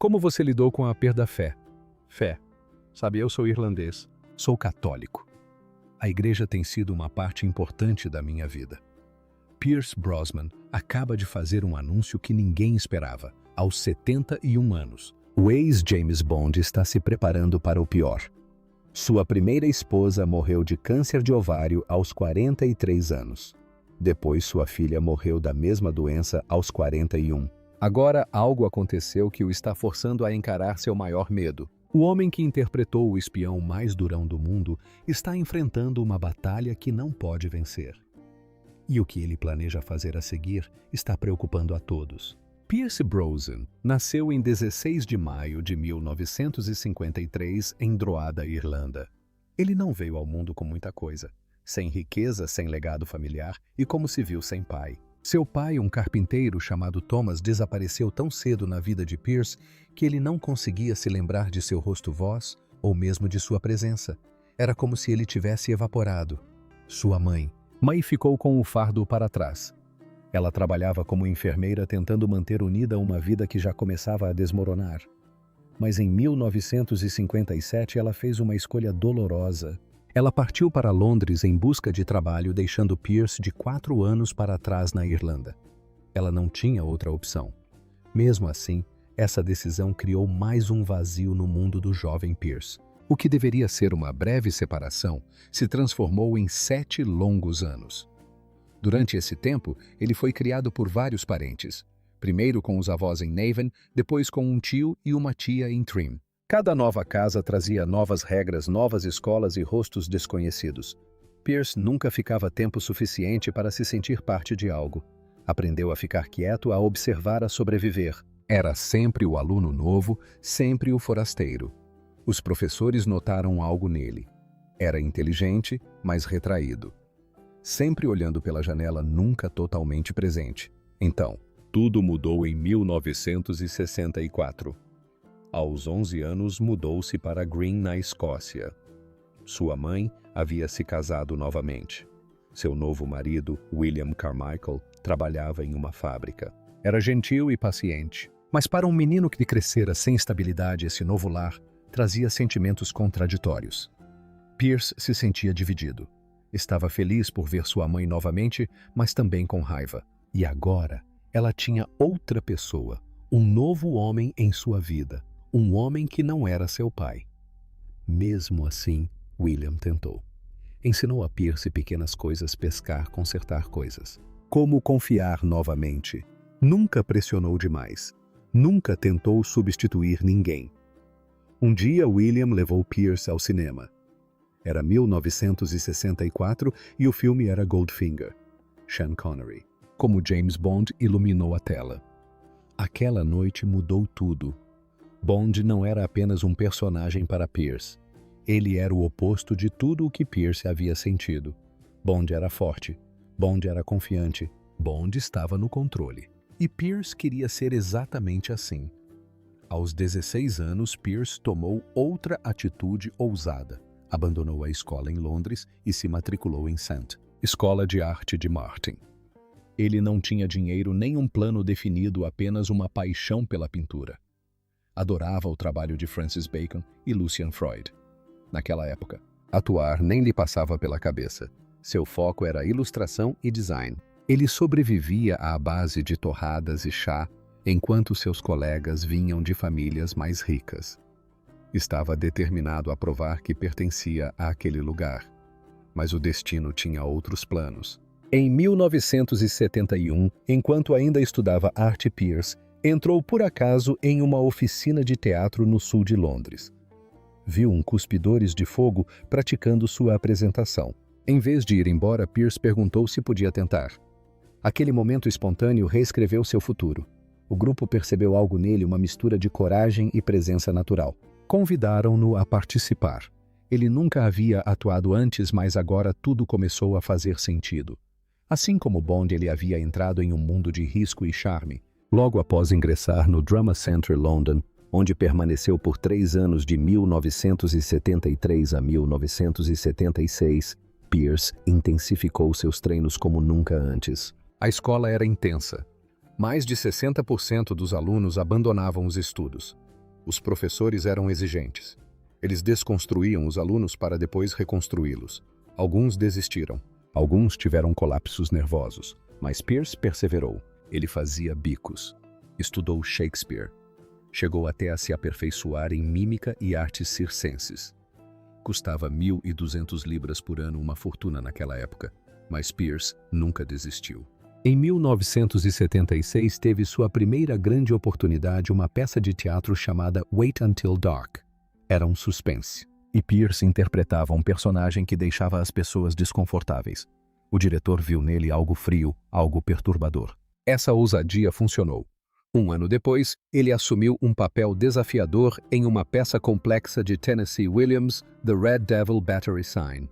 Como você lidou com a perda da fé? Fé. Sabe, eu sou irlandês. Sou católico. A igreja tem sido uma parte importante da minha vida. Pierce Brosnan acaba de fazer um anúncio que ninguém esperava. Aos 71 anos, o ex-James Bond está se preparando para o pior. Sua primeira esposa morreu de câncer de ovário aos 43 anos. Depois, sua filha morreu da mesma doença aos 41. Agora, algo aconteceu que o está forçando a encarar seu maior medo. O homem que interpretou o espião mais durão do mundo está enfrentando uma batalha que não pode vencer. E o que ele planeja fazer a seguir está preocupando a todos. Pierce Brosnan nasceu em 16 de maio de 1953 em Drogheda, Irlanda. Ele não veio ao mundo com muita coisa, sem riqueza, sem legado familiar e como se viu sem pai. Seu pai, um carpinteiro chamado Thomas, desapareceu tão cedo na vida de Pierce que ele não conseguia se lembrar de seu rosto-voz ou mesmo de sua presença. Era como se ele tivesse evaporado. Sua mãe ficou com o fardo para trás. Ela trabalhava como enfermeira tentando manter unida uma vida que já começava a desmoronar. Mas em 1957 ela fez uma escolha dolorosa. Ela partiu para Londres em busca de trabalho, deixando Pierce de 4 anos para trás na Irlanda. Ela não tinha outra opção. Mesmo assim, essa decisão criou mais um vazio no mundo do jovem Pierce. O que deveria ser uma breve separação se transformou em 7 longos anos. Durante esse tempo, ele foi criado por vários parentes. Primeiro com os avós em Navan, depois com um tio e uma tia em Trim. Cada nova casa trazia novas regras, novas escolas e rostos desconhecidos. Pierce nunca ficava tempo suficiente para se sentir parte de algo. Aprendeu a ficar quieto, a observar, a sobreviver. Era sempre o aluno novo, sempre o forasteiro. Os professores notaram algo nele. Era inteligente, mas retraído. Sempre olhando pela janela, nunca totalmente presente. Então, tudo mudou em 1964. Aos 11 anos, mudou-se para Green, na Escócia. Sua mãe havia se casado novamente. Seu novo marido, William Carmichael, trabalhava em uma fábrica. Era gentil e paciente. Mas para um menino que crescera sem estabilidade, esse novo lar trazia sentimentos contraditórios. Pierce se sentia dividido. Estava feliz por ver sua mãe novamente, mas também com raiva. E agora, ela tinha outra pessoa, um novo homem em sua vida. Um homem que não era seu pai. Mesmo assim, William tentou. Ensinou a Pierce pequenas coisas, pescar, consertar coisas. Como confiar novamente. Nunca pressionou demais. Nunca tentou substituir ninguém. Um dia, William levou Pierce ao cinema. Era 1964 e o filme era Goldfinger. Sean Connery, como James Bond, iluminou a tela. Aquela noite mudou tudo. Bond não era apenas um personagem para Pierce. Ele era o oposto de tudo o que Pierce havia sentido. Bond era forte. Bond era confiante. Bond estava no controle. E Pierce queria ser exatamente assim. Aos 16 anos, Pierce tomou outra atitude ousada. Abandonou a escola em Londres e se matriculou em St. Escola de Arte de Martin. Ele não tinha dinheiro nem um plano definido, apenas uma paixão pela pintura. Adorava o trabalho de Francis Bacon e Lucian Freud. Naquela época, atuar nem lhe passava pela cabeça. Seu foco era ilustração e design. Ele sobrevivia à base de torradas e chá, enquanto seus colegas vinham de famílias mais ricas. Estava determinado a provar que pertencia àquele lugar. Mas o destino tinha outros planos. Em 1971, enquanto ainda estudava arte, Pierce entrou por acaso em uma oficina de teatro no sul de Londres. Viu um cuspidores de fogo praticando sua apresentação. Em vez de ir embora, Pierce perguntou se podia tentar. Aquele momento espontâneo reescreveu seu futuro. O grupo percebeu algo nele, uma mistura de coragem e presença natural. Convidaram-no a participar. Ele nunca havia atuado antes, mas agora tudo começou a fazer sentido. Assim como Bond, ele havia entrado em um mundo de risco e charme. Logo após ingressar no Drama Centre London, onde permaneceu por 3 anos de 1973 a 1976, Pierce intensificou seus treinos como nunca antes. A escola era intensa. Mais de 60% dos alunos abandonavam os estudos. Os professores eram exigentes. Eles desconstruíam os alunos para depois reconstruí-los. Alguns desistiram. Alguns tiveram colapsos nervosos. Mas Pierce perseverou. Ele fazia bicos. Estudou Shakespeare. Chegou até a se aperfeiçoar em mímica e artes circenses. Custava 1.200 libras por ano, uma fortuna naquela época. Mas Pierce nunca desistiu. Em 1976 teve sua primeira grande oportunidade, uma peça de teatro chamada Wait Until Dark. Era um suspense. E Pierce interpretava um personagem que deixava as pessoas desconfortáveis. O diretor viu nele algo frio, algo perturbador. Essa ousadia funcionou. Um ano depois, ele assumiu um papel desafiador em uma peça complexa de Tennessee Williams, The Red Devil Battery Sign.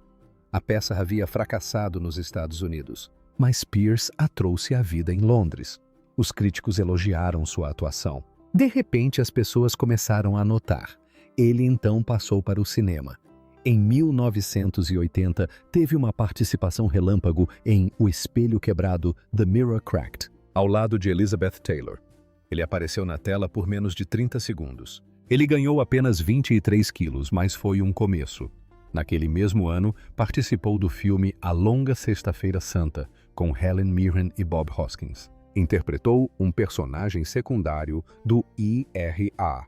A peça havia fracassado nos Estados Unidos, mas Pierce a trouxe à vida em Londres. Os críticos elogiaram sua atuação. De repente, as pessoas começaram a notar. Ele então passou para o cinema. Em 1980, teve uma participação relâmpago em O Espelho Quebrado, The Mirror Cracked, ao lado de Elizabeth Taylor. Ele apareceu na tela por menos de 30 segundos. Ele ganhou apenas 23 quilos, mas foi um começo. Naquele mesmo ano, participou do filme A Longa Sexta-feira Santa, com Helen Mirren e Bob Hoskins. Interpretou um personagem secundário do IRA.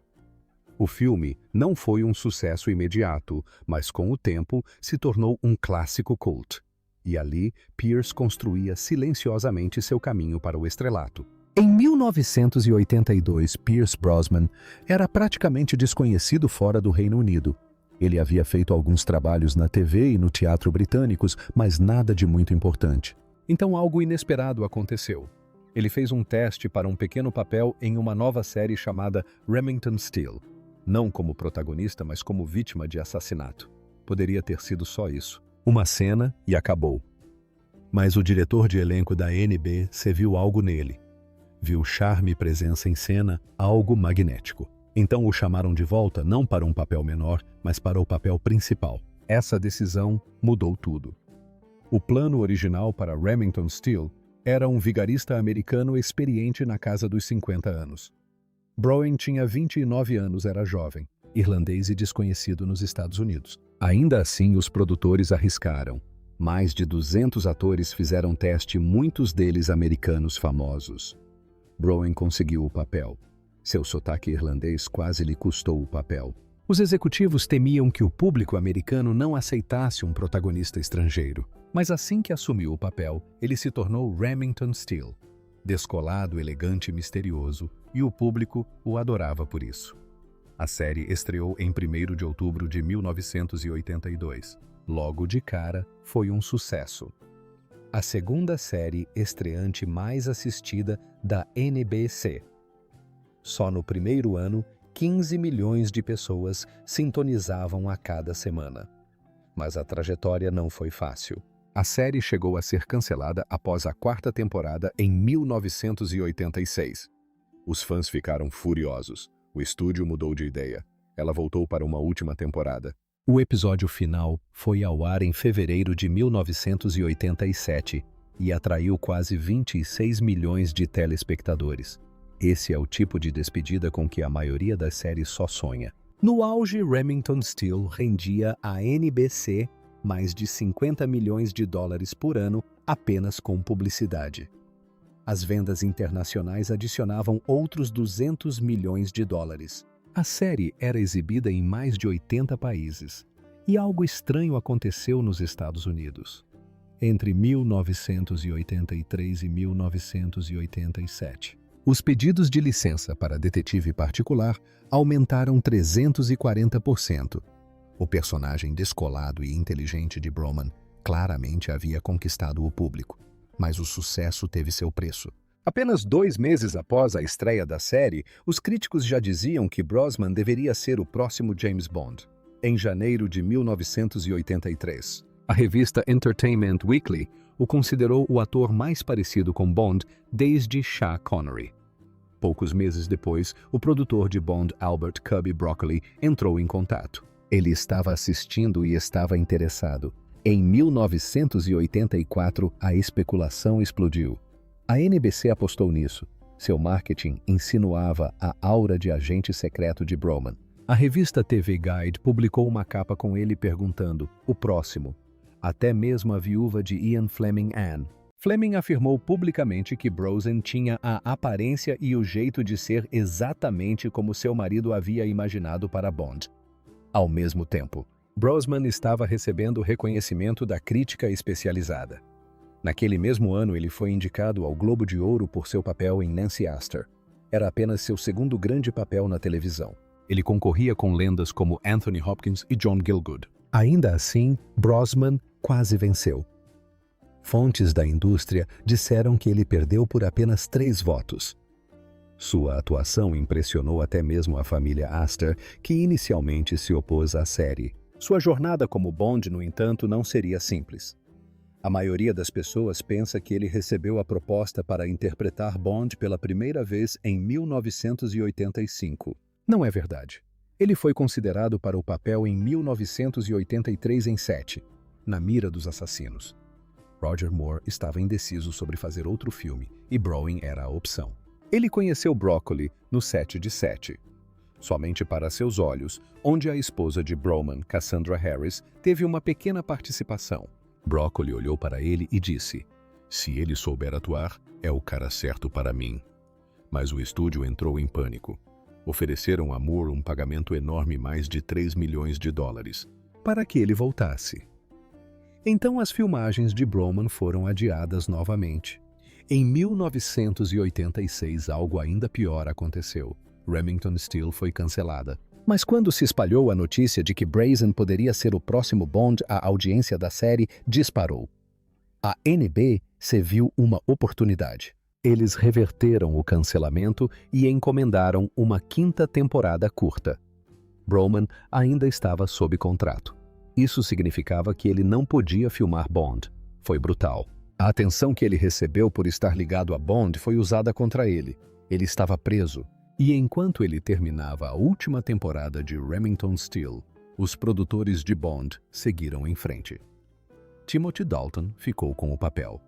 O filme não foi um sucesso imediato, mas com o tempo se tornou um clássico cult. E ali, Pierce construía silenciosamente seu caminho para o estrelato. Em 1982, Pierce Brosnan era praticamente desconhecido fora do Reino Unido. Ele havia feito alguns trabalhos na TV e no teatro britânicos, mas nada de muito importante. Então algo inesperado aconteceu. Ele fez um teste para um pequeno papel em uma nova série chamada Remington Steele. Não como protagonista, mas como vítima de assassinato. Poderia ter sido só isso. Uma cena e acabou. Mas o diretor de elenco da NBC viu algo nele. Viu charme e presença em cena, algo magnético. Então o chamaram de volta não para um papel menor, mas para o papel principal. Essa decisão mudou tudo. O plano original para Remington Steele era um vigarista americano experiente na casa dos 50 anos. Brosnan tinha 29 anos, era jovem, irlandês e desconhecido nos Estados Unidos. Ainda assim, os produtores arriscaram. Mais de 200 atores fizeram teste, muitos deles americanos famosos. Brosnan conseguiu o papel. Seu sotaque irlandês quase lhe custou o papel. Os executivos temiam que o público americano não aceitasse um protagonista estrangeiro. Mas assim que assumiu o papel, ele se tornou Remington Steele. Descolado, elegante e misterioso, e o público o adorava por isso. A série estreou em 1º de outubro de 1982. Logo de cara, foi um sucesso. A segunda série estreante mais assistida da NBC. Só no primeiro ano, 15 milhões de pessoas sintonizavam a cada semana. Mas a trajetória não foi fácil. A série chegou a ser cancelada após a 4ª temporada em 1986. Os fãs ficaram furiosos. O estúdio mudou de ideia. Ela voltou para uma última temporada. O episódio final foi ao ar em fevereiro de 1987 e atraiu quase 26 milhões de telespectadores. Esse é o tipo de despedida com que a maioria das séries só sonha. No auge, Remington Steele rendia à NBC mais de 50 milhões de dólares por ano apenas com publicidade. As vendas internacionais adicionavam outros 200 milhões de dólares. A série era exibida em mais de 80 países. E algo estranho aconteceu nos Estados Unidos. Entre 1983 e 1987, os pedidos de licença para detetive particular aumentaram 340%. O personagem descolado e inteligente de Brosnan claramente havia conquistado o público, mas o sucesso teve seu preço. Apenas 2 meses após a estreia da série, os críticos já diziam que Brosnan deveria ser o próximo James Bond. Em janeiro de 1983, a revista Entertainment Weekly o considerou o ator mais parecido com Bond desde Sean Connery. Poucos meses depois, o produtor de Bond, Albert Cubby Broccoli, entrou em contato. Ele estava assistindo e estava interessado. Em 1984, a especulação explodiu. A NBC apostou nisso. Seu marketing insinuava a aura de agente secreto de Broman. A revista TV Guide publicou uma capa com ele perguntando: "O próximo?". Até mesmo a viúva de Ian Fleming, Anne. Fleming afirmou publicamente que Brosnan tinha a aparência e o jeito de ser exatamente como seu marido havia imaginado para Bond. Ao mesmo tempo, Brosnan estava recebendo reconhecimento da crítica especializada. Naquele mesmo ano, ele foi indicado ao Globo de Ouro por seu papel em Nancy Astor. Era apenas seu segundo grande papel na televisão. Ele concorria com lendas como Anthony Hopkins e John Gielgud. Ainda assim, Brosnan quase venceu. Fontes da indústria disseram que ele perdeu por apenas 3 votos. Sua atuação impressionou até mesmo a família Astor, que inicialmente se opôs à série. Sua jornada como Bond, no entanto, não seria simples. A maioria das pessoas pensa que ele recebeu a proposta para interpretar Bond pela primeira vez em 1985. Não é verdade. Ele foi considerado para o papel em 1983 em Set, na mira dos assassinos. Roger Moore estava indeciso sobre fazer outro filme e Brolin era a opção. Ele conheceu Broccoli no set de Set. Somente para seus olhos, onde a esposa de Broman, Cassandra Harris, teve uma pequena participação. Broccoli olhou para ele e disse: "Se ele souber atuar, é o cara certo para mim." Mas o estúdio entrou em pânico. Ofereceram a Moore um pagamento enorme, mais de $3 milhões, para que ele voltasse. Então as filmagens de Broman foram adiadas novamente. Em 1986, algo ainda pior aconteceu. Remington Steele foi cancelada. Mas quando se espalhou a notícia de que Brosnan poderia ser o próximo Bond, a audiência da série disparou. A NBC viu uma oportunidade. Eles reverteram o cancelamento e encomendaram uma 5ª temporada curta. Broman ainda estava sob contrato. Isso significava que ele não podia filmar Bond. Foi brutal. A atenção que ele recebeu por estar ligado a Bond foi usada contra ele. Ele estava preso. E enquanto ele terminava a última temporada de Remington Steele, os produtores de Bond seguiram em frente. Timothy Dalton ficou com o papel.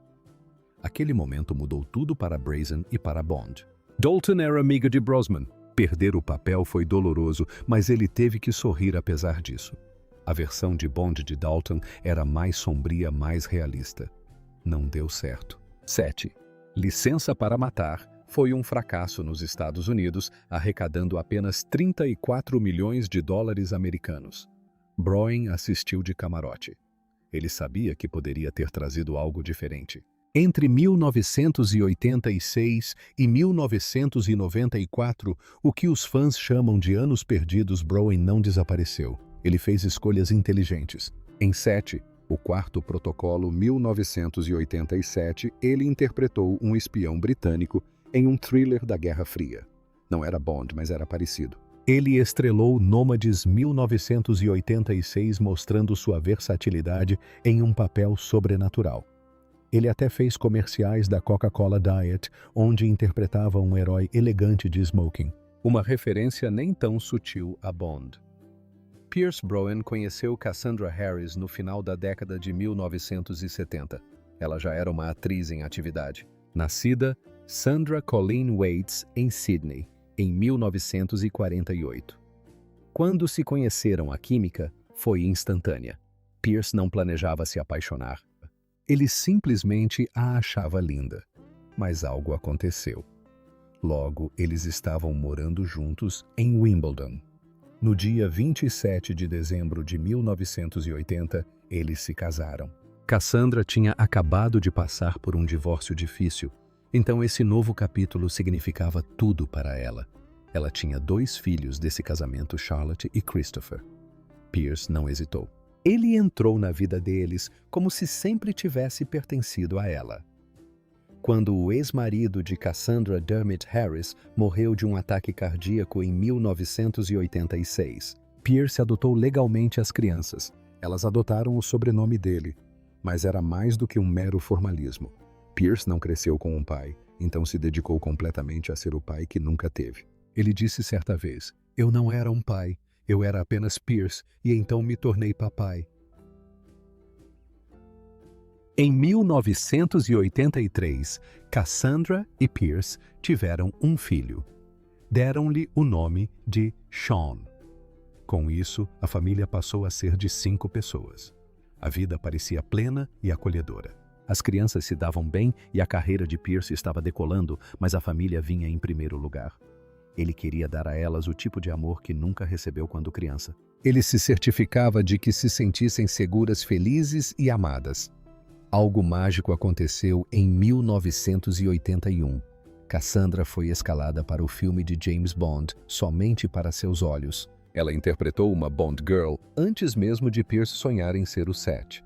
Aquele momento mudou tudo para Brosnan e para Bond. Dalton era amigo de Brosnan. Perder o papel foi doloroso, mas ele teve que sorrir apesar disso. A versão de Bond de Dalton era mais sombria, mais realista. Não deu certo. 7. Licença para Matar foi um fracasso nos Estados Unidos, arrecadando apenas $34 milhões americanos. Brolin assistiu de camarote. Ele sabia que poderia ter trazido algo diferente. Entre 1986 e 1994, o que os fãs chamam de anos perdidos, Brolin não desapareceu. Ele fez escolhas inteligentes. Em Set, o Quarto Protocolo 1987, ele interpretou um espião britânico em um thriller da Guerra Fria. Não era Bond, mas era parecido. Ele estrelou Nômades 1986, mostrando sua versatilidade em um papel sobrenatural. Ele até fez comerciais da Coca-Cola Diet, onde interpretava um herói elegante de smoking. Uma referência nem tão sutil a Bond. Pierce Brosnan conheceu Cassandra Harris no final da década de 1970. Ela já era uma atriz em atividade. Nascida Sandra Colleen Waits, em Sydney, em 1948. Quando se conheceram, a química foi instantânea. Pierce não planejava se apaixonar. Ele simplesmente a achava linda. Mas algo aconteceu. Logo, eles estavam morando juntos em Wimbledon. No dia 27 de dezembro de 1980, eles se casaram. Cassandra tinha acabado de passar por um divórcio difícil, então esse novo capítulo significava tudo para ela. Ela tinha 2 filhos desse casamento, Charlotte e Christopher. Pierce não hesitou. Ele entrou na vida deles como se sempre tivesse pertencido a ela. Quando o ex-marido de Cassandra, Dermot Harris, morreu de um ataque cardíaco em 1986, Pierce adotou legalmente as crianças. Elas adotaram o sobrenome dele, mas era mais do que um mero formalismo. Pierce não cresceu com um pai, então se dedicou completamente a ser o pai que nunca teve. Ele disse certa vez: "Eu não era um pai, eu era apenas Pierce, e então me tornei papai." Em 1983, Cassandra e Pierce tiveram um filho. Deram-lhe o nome de Sean. Com isso, a família passou a ser de 5 pessoas. A vida parecia plena e acolhedora. As crianças se davam bem e a carreira de Pierce estava decolando, mas a família vinha em primeiro lugar. Ele queria dar a elas o tipo de amor que nunca recebeu quando criança. Ele se certificava de que se sentissem seguras, felizes e amadas. Algo mágico aconteceu em 1981. Cassandra foi escalada para o filme de James Bond somente para seus olhos. Ela interpretou uma Bond Girl antes mesmo de Pierce sonhar em ser o Set.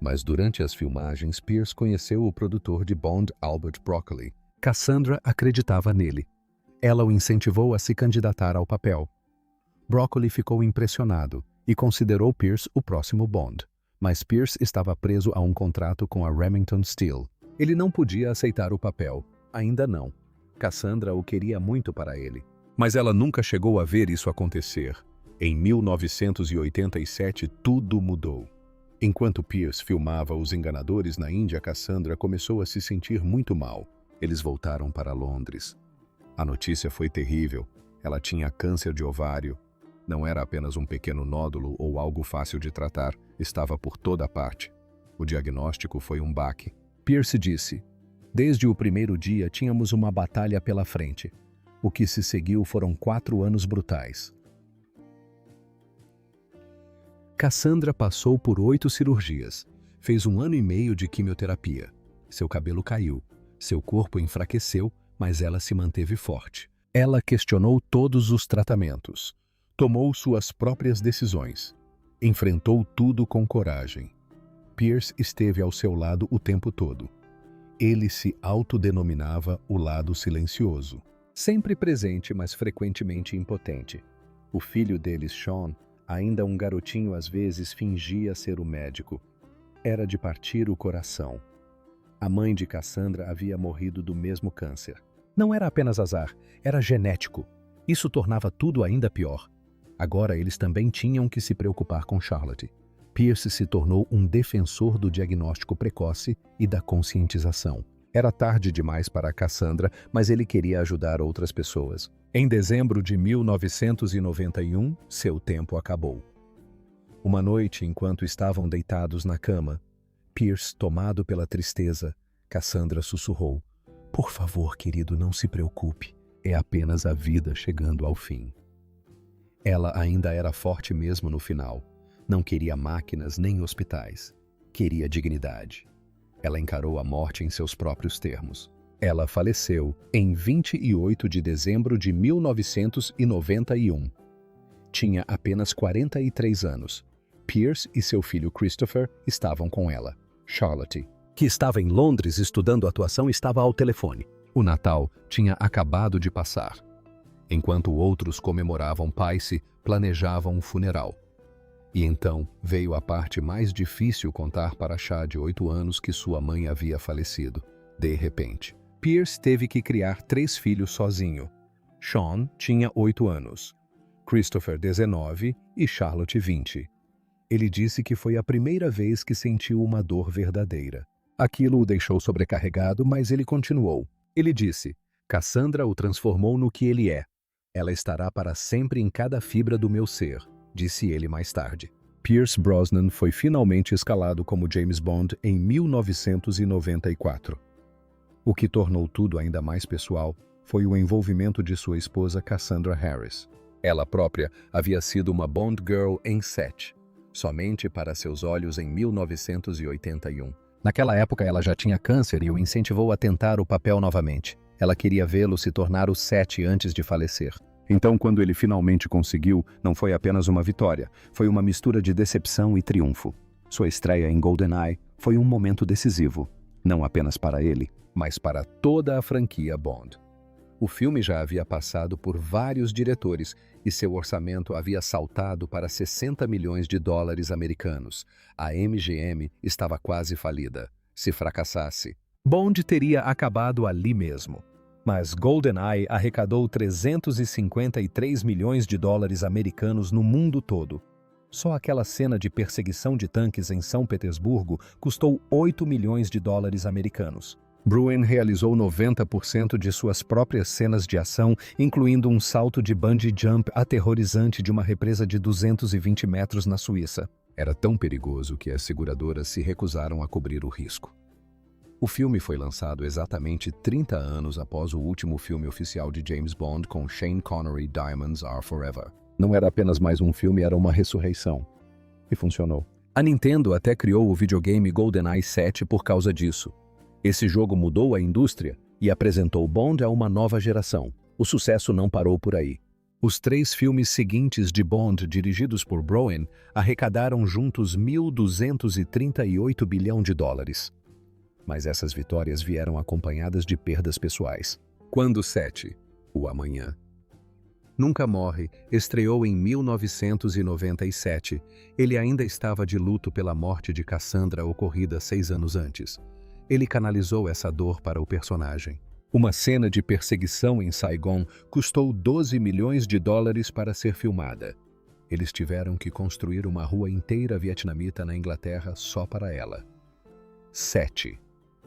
Mas durante as filmagens, Pierce conheceu o produtor de Bond, Albert Broccoli. Cassandra acreditava nele. Ela o incentivou a se candidatar ao papel. Broccoli ficou impressionado e considerou Pierce o próximo Bond. Mas Pierce estava preso a um contrato com a Remington Steel. Ele não podia aceitar o papel. Ainda não. Cassandra o queria muito para ele. Mas ela nunca chegou a ver isso acontecer. Em 1987, tudo mudou. Enquanto Pierce filmava Os Enganadores na Índia, Cassandra começou a se sentir muito mal. Eles voltaram para Londres. A notícia foi terrível. Ela tinha câncer de ovário. Não era apenas um pequeno nódulo ou algo fácil de tratar, estava por toda parte. O diagnóstico foi um baque. Pierce disse: "Desde o primeiro dia tínhamos uma batalha pela frente. O que se seguiu foram 4 anos brutais." Cassandra passou por 8 cirurgias. Fez 1 ano e meio de quimioterapia. Seu cabelo caiu. Seu corpo enfraqueceu, mas ela se manteve forte. Ela questionou todos os tratamentos. Tomou suas próprias decisões. Enfrentou tudo com coragem. Pierce esteve ao seu lado o tempo todo. Ele se autodenominava o lado silencioso. Sempre presente, mas frequentemente impotente. O filho deles, Sean, ainda um garotinho, às vezes fingia ser o médico. Era de partir o coração. A mãe de Cassandra havia morrido do mesmo câncer. Não era apenas azar, era genético. Isso tornava tudo ainda pior. Agora eles também tinham que se preocupar com Charlotte. Pierce se tornou um defensor do diagnóstico precoce e da conscientização. Era tarde demais para Cassandra, mas ele queria ajudar outras pessoas. Em dezembro de 1991, seu tempo acabou. Uma noite, enquanto estavam deitados na cama, Pierce, tomado pela tristeza, Cassandra sussurrou: "Por favor, querido, não se preocupe. É apenas a vida chegando ao fim." Ela ainda era forte mesmo no final. Não queria máquinas nem hospitais. Queria dignidade. Ela encarou a morte em seus próprios termos. Ela faleceu em 28 de dezembro de 1991. Tinha apenas 43 anos. Pierce e seu filho Christopher estavam com ela. Charlotte, que estava em Londres estudando atuação, estava ao telefone. O Natal tinha acabado de passar. Enquanto outros comemoravam Pisces, planejavam um funeral. E então veio a parte mais difícil: contar para Chá, de 8 anos, que sua mãe havia falecido. De repente, Pierce teve que criar 3 filhos sozinho. Sean tinha 8 anos, Christopher 19 e Charlotte 20. Ele disse que foi a primeira vez que sentiu uma dor verdadeira. Aquilo o deixou sobrecarregado, mas ele continuou. Ele disse: "Cassandra o transformou no que ele é. Ela estará para sempre em cada fibra do meu ser", disse ele mais tarde. Pierce Brosnan foi finalmente escalado como James Bond em 1994. O que tornou tudo ainda mais pessoal foi o envolvimento de sua esposa Cassandra Harris. Ela própria havia sido uma Bond Girl em Set, somente para seus olhos em 1981. Naquela época ela já tinha câncer e o incentivou a tentar o papel novamente. Ela queria vê-lo se tornar o Set antes de falecer. Então, quando ele finalmente conseguiu, não foi apenas uma vitória, foi uma mistura de decepção e triunfo. Sua estreia em GoldenEye foi um momento decisivo, não apenas para ele, mas para toda a franquia Bond. O filme já havia passado por vários diretores e seu orçamento havia saltado para 60 milhões de dólares americanos. A MGM estava quase falida. Se fracassasse, Bond teria acabado ali mesmo. Mas GoldenEye arrecadou 353 milhões de dólares americanos no mundo todo. Só aquela cena de perseguição de tanques em São Petersburgo custou 8 milhões de dólares americanos. Bruen realizou 90% de suas próprias cenas de ação, incluindo um salto de bungee jump aterrorizante de uma represa de 220 metros na Suíça. Era tão perigoso que as seguradoras se recusaram a cobrir o risco. O filme foi lançado exatamente 30 anos após o último filme oficial de James Bond com Sean Connery, Diamonds Are Forever. Não era apenas mais um filme, era uma ressurreição. E funcionou. A Nintendo até criou o videogame GoldenEye 7 por causa disso. Esse jogo mudou a indústria e apresentou Bond a uma nova geração. O sucesso não parou por aí. Os 3 filmes seguintes de Bond, dirigidos por Bruen, arrecadaram juntos 1.238 bilhões de dólares. Mas essas vitórias vieram acompanhadas de perdas pessoais. Quando 7, o Amanhã Nunca Morre, estreou em 1997, ele ainda estava de luto pela morte de Cassandra ocorrida 6 anos antes. Ele canalizou essa dor para o personagem. Uma cena de perseguição em Saigon custou 12 milhões de dólares para ser filmada. Eles tiveram que construir uma rua inteira vietnamita na Inglaterra só para ela. 7.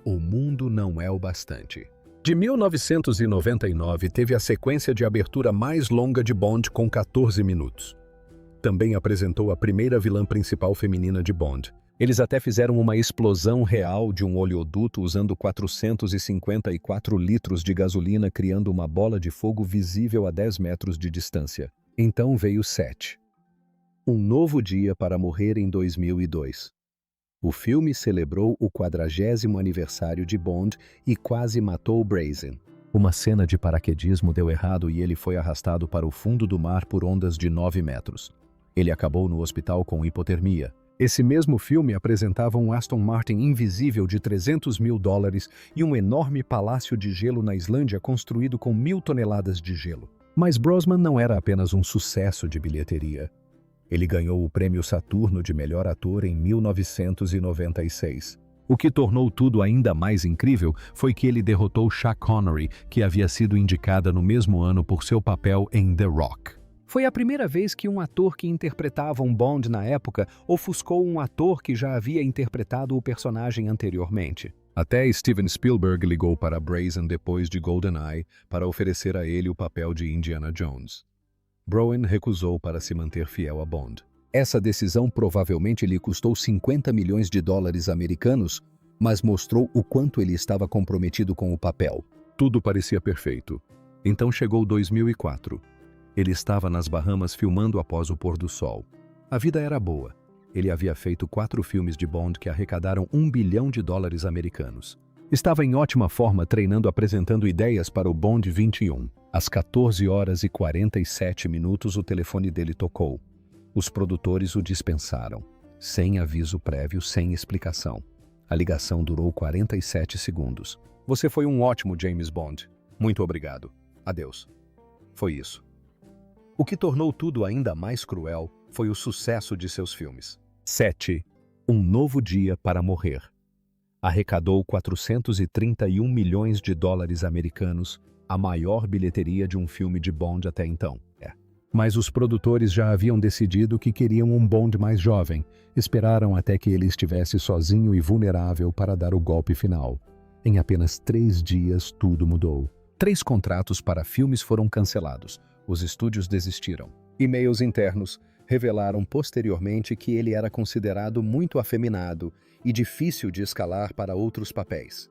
O Mundo Não É o Bastante. De 1999, teve a sequência de abertura mais longa de Bond com 14 minutos. Também apresentou a primeira vilã principal feminina de Bond. Eles até fizeram uma explosão real de um oleoduto usando 454 litros de gasolina, criando uma bola de fogo visível a 10 metros de distância. Então veio 7. Um Novo Dia para Morrer em 2002. O filme celebrou o 40º aniversário de Bond e quase matou Brazen. Uma cena de paraquedismo deu errado e ele foi arrastado para o fundo do mar por ondas de 9 metros. Ele acabou no hospital com hipotermia. Esse mesmo filme apresentava um Aston Martin invisível de 300 mil dólares e um enorme palácio de gelo na Islândia construído com 1.000 toneladas de gelo. Mas Brosnan não era apenas um sucesso de bilheteria. Ele ganhou o Prêmio Saturno de Melhor Ator em 1996. O que tornou tudo ainda mais incrível foi que ele derrotou Sean Connery, que havia sido indicada no mesmo ano por seu papel em The Rock. Foi a primeira vez que um ator que interpretava um Bond na época ofuscou um ator que já havia interpretado o personagem anteriormente. Até Steven Spielberg ligou para Brazen depois de GoldenEye para oferecer a ele o papel de Indiana Jones. Bruen recusou para se manter fiel a Bond. Essa decisão provavelmente lhe custou 50 milhões de dólares americanos, mas mostrou o quanto ele estava comprometido com o papel. Tudo parecia perfeito. Então chegou 2004. Ele estava nas Bahamas filmando após o pôr do sol. A vida era boa. Ele havia feito 4 filmes de Bond que arrecadaram 1 bilhão de dólares americanos. Estava em ótima forma treinando apresentando ideias para o Bond 21. Às 14 horas e 47 minutos o telefone dele tocou. Os produtores o dispensaram, sem aviso prévio, sem explicação. A ligação durou 47 segundos. Você foi um ótimo James Bond. Muito obrigado. Adeus. Foi isso. O que tornou tudo ainda mais cruel foi o sucesso de seus filmes. 7. Um Novo Dia para Morrer. Arrecadou 431 milhões de dólares americanos, a maior bilheteria de um filme de Bond até então. Mas os produtores já haviam decidido que queriam um Bond mais jovem. Esperaram até que ele estivesse sozinho e vulnerável para dar o golpe final. Em apenas 3 dias, tudo mudou. 3 contratos para filmes foram cancelados. Os estúdios desistiram. E-mails internos revelaram posteriormente que ele era considerado muito afeminado e difícil de escalar para outros papéis.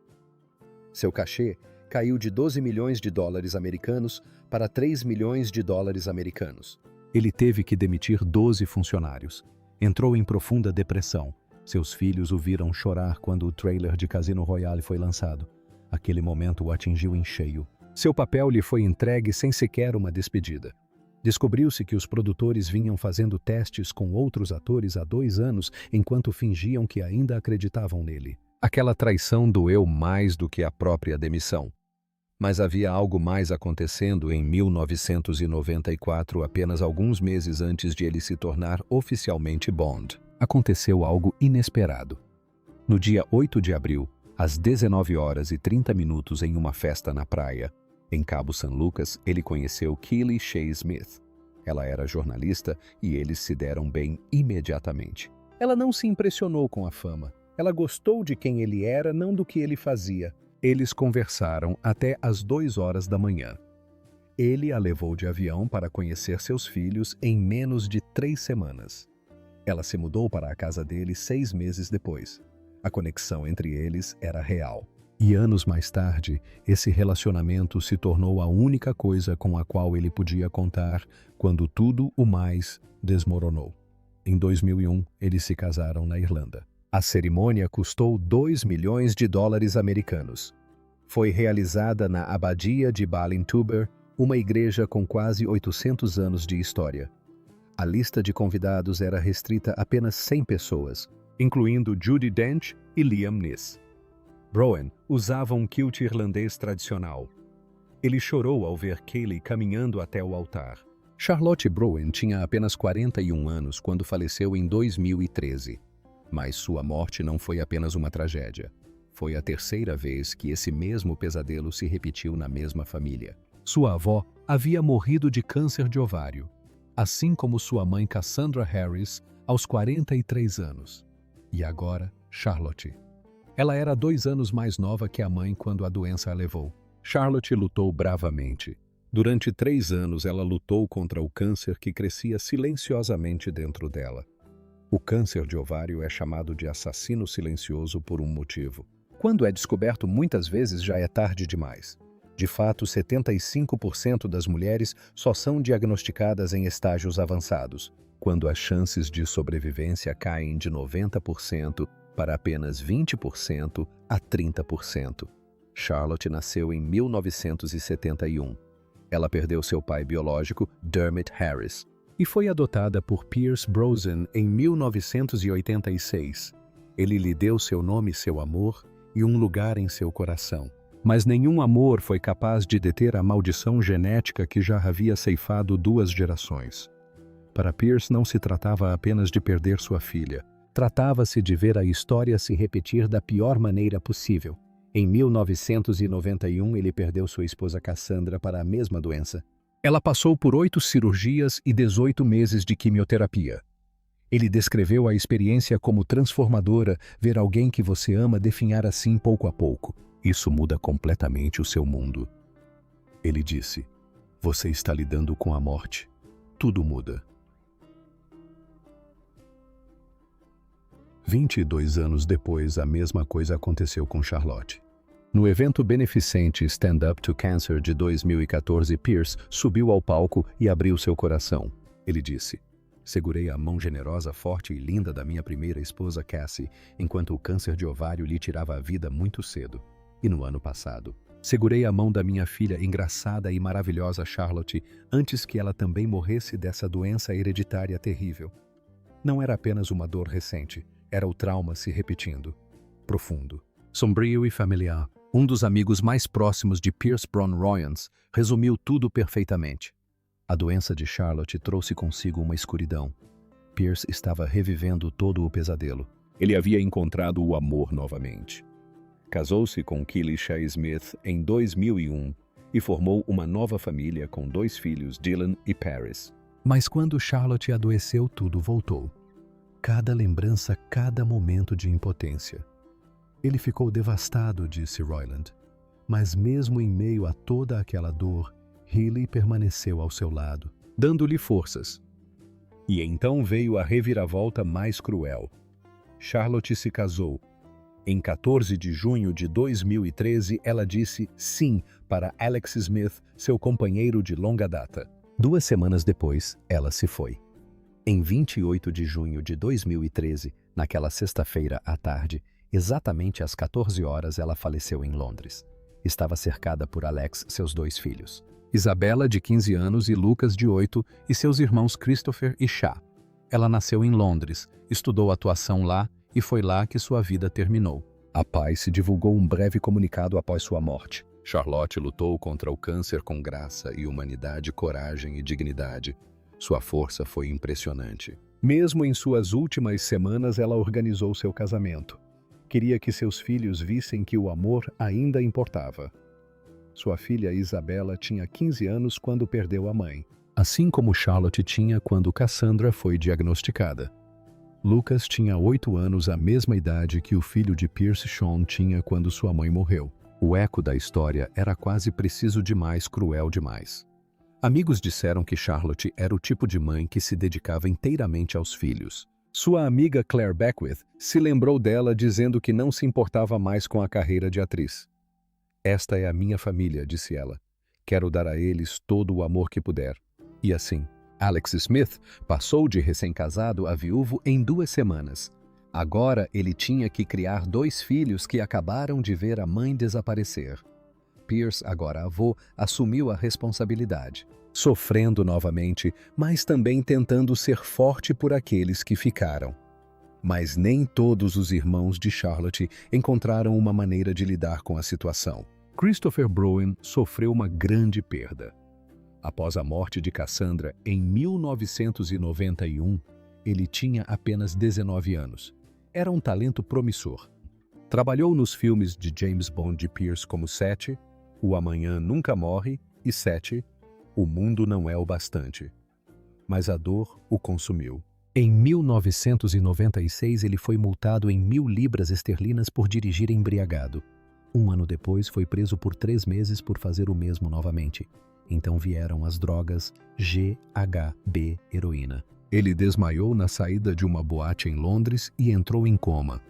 Seu cachê caiu de 12 milhões de dólares americanos para 3 milhões de dólares americanos. Ele teve que demitir 12 funcionários. Entrou em profunda depressão. Seus filhos o viram chorar quando o trailer de Casino Royale foi lançado. Aquele momento o atingiu em cheio. Seu papel lhe foi entregue sem sequer uma despedida. Descobriu-se que os produtores vinham fazendo testes com outros atores há 2 anos enquanto fingiam que ainda acreditavam nele. Aquela traição doeu mais do que a própria demissão. Mas havia algo mais acontecendo em 1994, apenas alguns meses antes de ele se tornar oficialmente Bond. Aconteceu algo inesperado. No dia 8 de abril, às 19 horas e 30 minutos em uma festa na praia, em Cabo San Lucas, ele conheceu Keely Shea Smith. Ela era jornalista e eles se deram bem imediatamente. Ela não se impressionou com a fama. Ela gostou de quem ele era, não do que ele fazia. Eles conversaram até às 2 horas da manhã. Ele a levou de avião para conhecer seus filhos em menos de 3 semanas. Ela se mudou para a casa dele 6 meses depois. A conexão entre eles era real. E anos mais tarde, esse relacionamento se tornou a única coisa com a qual ele podia contar quando tudo o mais desmoronou. Em 2001, eles se casaram na Irlanda. A cerimônia custou $2 milhões americanos. Foi realizada na Abadia de Ballintuber, uma igreja com quase 800 anos de história. A lista de convidados era restrita a apenas 100 pessoas, incluindo Judi Dench e Liam Neeson. Broen usava um kilt irlandês tradicional. Ele chorou ao ver Kayleigh caminhando até o altar. Charlotte Broen tinha apenas 41 anos quando faleceu em 2013. Mas sua morte não foi apenas uma tragédia. Foi a terceira vez que esse mesmo pesadelo se repetiu na mesma família. Sua avó havia morrido de câncer de ovário, assim como sua mãe Cassandra Harris, aos 43 anos. E agora, Charlotte. Ela era 2 anos mais nova que a mãe quando a doença a levou. Charlotte lutou bravamente. Durante 3 anos, ela lutou contra o câncer que crescia silenciosamente dentro dela. O câncer de ovário é chamado de assassino silencioso por um motivo. Quando é descoberto, muitas vezes já é tarde demais. De fato, 75% das mulheres só são diagnosticadas em estágios avançados, quando as chances de sobrevivência caem de 90% para apenas 20% a 30%. Charlotte nasceu em 1971. Ela perdeu seu pai biológico, Dermot Harris, e foi adotada por Pierce Brosnan em 1986. Ele lhe deu seu nome e seu amor e um lugar em seu coração. Mas nenhum amor foi capaz de deter a maldição genética que já havia ceifado 2 gerações. Para Pierce não se tratava apenas de perder sua filha. Tratava-se de ver a história se repetir da pior maneira possível. Em 1991, ele perdeu sua esposa Cassandra para a mesma doença. Ela passou por 8 cirurgias e 18 meses de quimioterapia. Ele descreveu a experiência como transformadora, ver alguém que você ama definhar assim pouco a pouco. Isso muda completamente o seu mundo. Ele disse, você está lidando com a morte. Tudo muda. 22 anos depois, a mesma coisa aconteceu com Charlotte. No evento beneficente Stand Up to Cancer de 2014, Pierce subiu ao palco e abriu seu coração. Ele disse, segurei a mão generosa, forte e linda da minha primeira esposa Cassie, enquanto o câncer de ovário lhe tirava a vida muito cedo. E no ano passado, segurei a mão da minha filha engraçada e maravilhosa Charlotte antes que ela também morresse dessa doença hereditária terrível. Não era apenas uma dor recente, era o trauma se repetindo. Profundo, sombrio e familiar. Um dos amigos mais próximos de Pierce Bron Royans resumiu tudo perfeitamente. A doença de Charlotte trouxe consigo uma escuridão. Pierce estava revivendo todo o pesadelo. Ele havia encontrado o amor novamente. Casou-se com Kayleigh Shea Smith em 2001 e formou uma nova família com 2 filhos, Dylan e Paris. Mas quando Charlotte adoeceu, tudo voltou. Cada lembrança, cada momento de impotência. Ele ficou devastado, disse Roiland. Mas mesmo em meio a toda aquela dor, Healy permaneceu ao seu lado, dando-lhe forças. E então veio a reviravolta mais cruel. Charlotte se casou. Em 14 de junho de 2013, ela disse sim para Alex Smith, seu companheiro de longa data. 2 semanas depois, ela se foi. Em 28 de junho de 2013, naquela sexta-feira à tarde, exatamente às 14 horas, ela faleceu em Londres. Estava cercada por Alex, seus 2 filhos. Isabella, de 15 anos, e Lucas, de 8, e seus irmãos Christopher e Shah. Ela nasceu em Londres, estudou atuação lá e foi lá que sua vida terminou. A Paz divulgou um breve comunicado após sua morte. Charlotte lutou contra o câncer com graça e humanidade, coragem e dignidade. Sua força foi impressionante. Mesmo em suas últimas semanas, ela organizou seu casamento. Queria que seus filhos vissem que o amor ainda importava. Sua filha Isabella tinha 15 anos quando perdeu a mãe. assim como Charlotte tinha quando Cassandra foi diagnosticada. Lucas tinha 8 anos, a mesma idade que o filho de Pierce, Sean, tinha quando sua mãe morreu. O eco da história era quase preciso demais, cruel demais. Amigos disseram que Charlotte era o tipo de mãe que se dedicava inteiramente aos filhos. Sua amiga Claire Beckwith se lembrou dela dizendo que não se importava mais com a carreira de atriz. "Esta é a minha família", disse ela. "Quero dar a eles todo o amor que puder." E assim, Alex Smith passou de recém-casado a viúvo em 2 semanas. Agora ele tinha que criar 2 filhos que acabaram de ver a mãe desaparecer. Pierce, agora avô, assumiu a responsabilidade, sofrendo novamente, mas também tentando ser forte por aqueles que ficaram. Mas nem todos os irmãos de Charlotte encontraram uma maneira de lidar com a situação. Christopher Brown sofreu uma grande perda. Após a morte de Cassandra em 1991, ele tinha apenas 19 anos. Era um talento promissor. Trabalhou nos filmes de James Bond de Pierce como 7, O Amanhã Nunca Morre e 7, O Mundo Não É o Bastante. Mas a dor o consumiu. Em 1996, ele foi multado em 1.000 libras esterlinas por dirigir embriagado. 1 ano depois, foi preso por 3 meses por fazer o mesmo novamente. Então vieram as drogas GHB, heroína. Ele desmaiou na saída de uma boate em Londres e entrou em coma.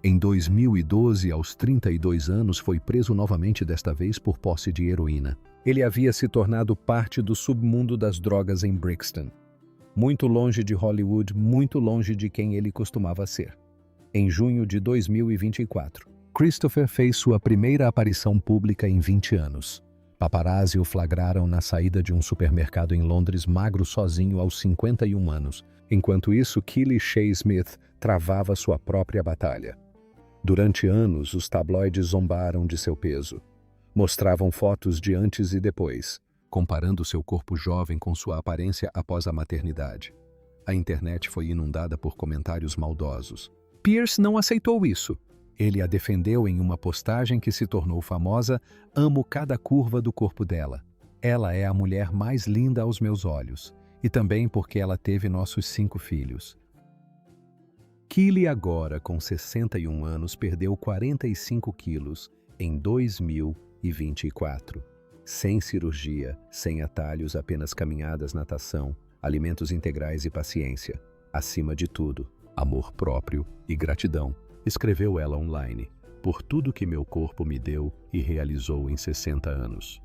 Em 2012, aos 32 anos, foi preso novamente, desta vez por posse de heroína. Ele havia se tornado parte do submundo das drogas em Brixton. Muito longe de Hollywood, muito longe de quem ele costumava ser. Em junho de 2024, Christopher fez sua primeira aparição pública em 20 anos. Paparazzi o flagraram na saída de um supermercado em Londres, magro, sozinho, aos 51 anos. Enquanto isso, Keely Shea Smith travava sua própria batalha. Durante anos, os tabloides zombaram de seu peso. Mostravam fotos de antes e depois, comparando seu corpo jovem com sua aparência após a maternidade. A internet foi inundada por comentários maldosos. Pierce não aceitou isso. Ele a defendeu em uma postagem que se tornou famosa: "Amo cada curva do corpo dela. Ela é a mulher mais linda aos meus olhos. E também porque ela teve nossos 5 filhos." Keely, agora com 61 anos, perdeu 45 quilos em 2024. Sem cirurgia, sem atalhos, apenas caminhadas, natação, alimentos integrais e paciência. Acima de tudo, amor próprio e gratidão. Escreveu ela online, "por tudo que meu corpo me deu e realizou em 60 anos.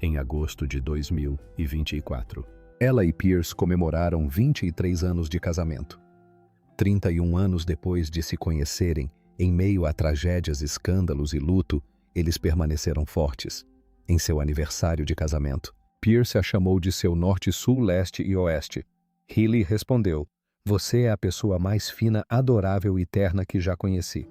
Em agosto de 2024, ela e Pierce comemoraram 23 anos de casamento. 31 anos depois de se conhecerem, em meio a tragédias, escândalos e luto, eles permaneceram fortes. Em seu aniversário de casamento, Pierce a chamou de seu norte, sul, leste e oeste. Healy respondeu: "Você é a pessoa mais fina, adorável e terna que já conheci."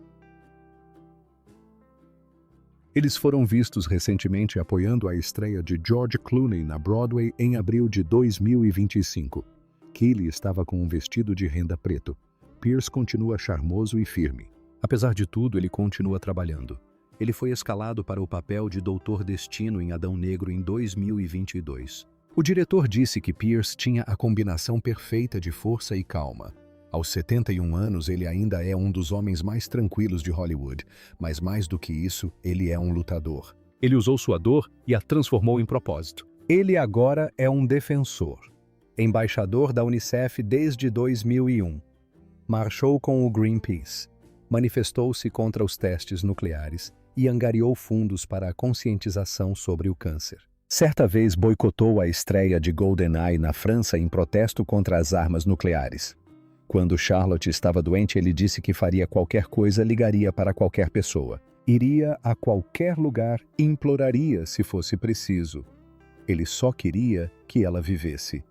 Eles foram vistos recentemente apoiando a estreia de George Clooney na Broadway em abril de 2025. Keely estava com um vestido de renda preto. Pierce continua charmoso e firme. Apesar de tudo, ele continua trabalhando. Ele foi escalado para o papel de Doutor Destino em Adão Negro em 2022. O diretor disse que Pierce tinha a combinação perfeita de força e calma. Aos 71 anos, ele ainda é um dos homens mais tranquilos de Hollywood, mas mais do que isso, ele é um lutador. Ele usou sua dor e a transformou em propósito. Ele agora é um defensor. Embaixador da UNICEF desde 2001. Marchou com o Greenpeace. Manifestou-se contra os testes nucleares e angariou fundos para a conscientização sobre o câncer. Certa vez boicotou a estreia de GoldenEye na França em protesto contra as armas nucleares. Quando Charlotte estava doente, ele disse que faria qualquer coisa, ligaria para qualquer pessoa. Iria a qualquer lugar, imploraria se fosse preciso. Ele só queria que ela vivesse.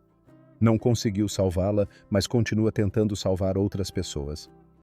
Não conseguiu salvá-la, mas continua tentando salvar outras pessoas.